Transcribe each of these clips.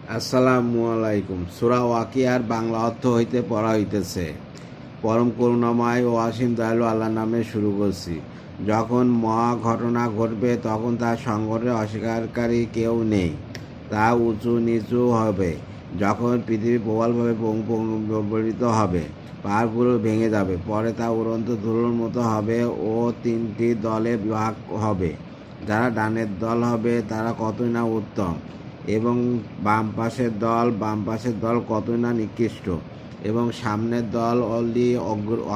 আসসালামু আলাইকুম। সূরা ওয়াকিয়ার বাংলা অর্থ হইতে পড়া হইতেছে। পরম করুণাময় ও অসীম দয়ালু আল্লাহর নামে শুরু করছি। যখন মহা ঘটনা ঘটবে তখন তার সংকটে অস্বীকারী কেউ নেই। তা উঁচু নিচু হবে। যখন পৃথিবী প্রবলভাবে প্রবলিত হবে, পাহাড়গুলো ভেঙে যাবে, পরে তা উড়ন্ত ধুলোর মতো হবে ও তিনটি দলে ভাগ হবে। যারা ডানের দল হবে তারা কতই না উত্তম, এবং বাম পাশের দল কতই না নিকৃষ্ট, এবং সামনের দল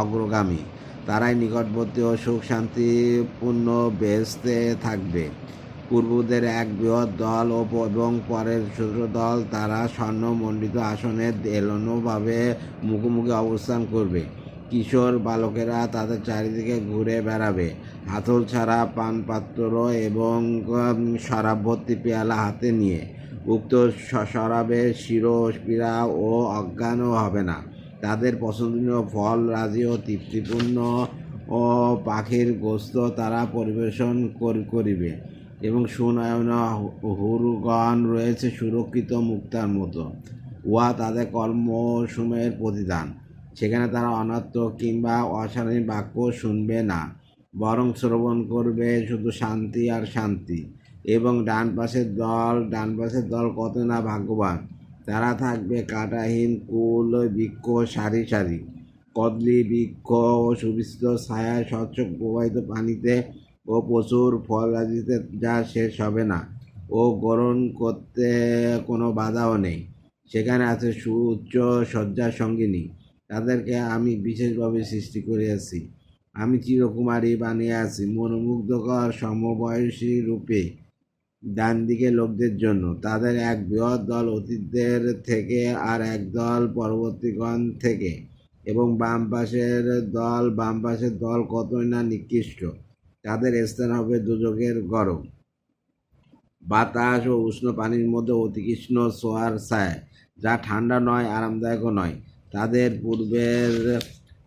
অগ্রগামী। তারাই নিকটবর্তী ও সুখ শান্তিপূর্ণ বেহেশতে থাকবে। পূর্বদের এক বৃহৎ দল এবং পরের ছোট দল, তারা স্বর্ণমণ্ডিত আসনে এলোনোভাবে মুখোমুখি অবস্থান করবে। কিশোর বালকেরা তাদের চারিদিকে ঘুরে বেড়াবে, হাতল ছাড়া পানপাত্র এবং শরাব ভর্তি পেয়ালা হাতে নিয়ে। উক্ত শরাবে শিরোপীড়া ও অজ্ঞানও হবে না। তাদের পছন্দনীয় ফল রাজি ও তৃপ্তিপূর্ণ ও পাখির গোস্ত তারা পরিবেশন করিবে, এবং সুনয়ন হুরগণ রয়েছে সুরক্ষিত মুক্তার মতো। উহা তাদের কর্মসমূহের প্রতিদান। সেখানে তারা অনর্থক কিংবা অশালীন বাক্য শুনবে না, বরং শ্রবণ করবে শুধু শান্তি আর শান্তি। এবং ডান পাশের দল কত না ভাগ্যবান। তারা থাকবে কাঁটাহীন কুল বৃক্ষ সারি সারি, কদলি বৃক্ষ ও সুবিস্তৃত ছায়ায়, স্বচ্ছ প্রবাহিত পানিতে ও প্রচুর ফলরাজিতে, যা শেষ হবে না ও গ্রহণ করতে কোনো বাধাও নেই। সেখানে আছে সুউচ্চ শয্যার সঙ্গিনী। তাদেরকে আমি বিশেষভাবে সৃষ্টি করিয়াছি। আমি চিরকুমারী বানিয়াছি মনোমুগ্ধকর সমবয়সী রূপে ডান দিকে লোকদের জন্য। তাদের এক বৃহৎ দল অতীতদের থেকে আর এক দল পরবর্তীগণ থেকে, এবং বাম পাশের দল কতই না নিকৃষ্ট। তাদের স্থান হবে দোজখের গরম বাতাস ও উষ্ণ পানির মধ্যে অতিকৃষ্ণ ছোঁয়ার ছায়, যা ঠান্ডা নয়, আরামদায়কও নয়। তাদের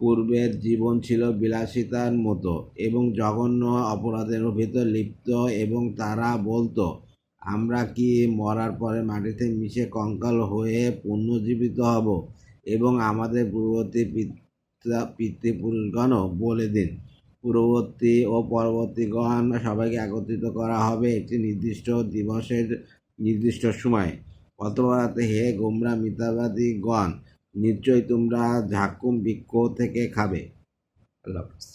পূর্বের জীবন ছিল বিলাসিতার মতো এবং জঘন্য অপরাধের ভিতর লিপ্ত, এবং তারা বলতো, আমরা কি মরার পরে মাটিতে মিশে কঙ্কাল হয়ে পুনর্জীবিত হব? এবং আমাদের পূর্ববর্তী পিতৃপুরুষগণও বলে দিন, পূর্ববর্তী ও পরবর্তীগণ সবাইকে একত্রিত করা হবে একটি নির্দিষ্ট দিবসের নির্দিষ্ট সময়ে। অথবা হে গোমরা মিথ্যাবাদীগণ, নিশ্চয়ই তোমরা ঝাকুম বৃক্ষ থেকে খাবে। আল্লাহ হাফেজ।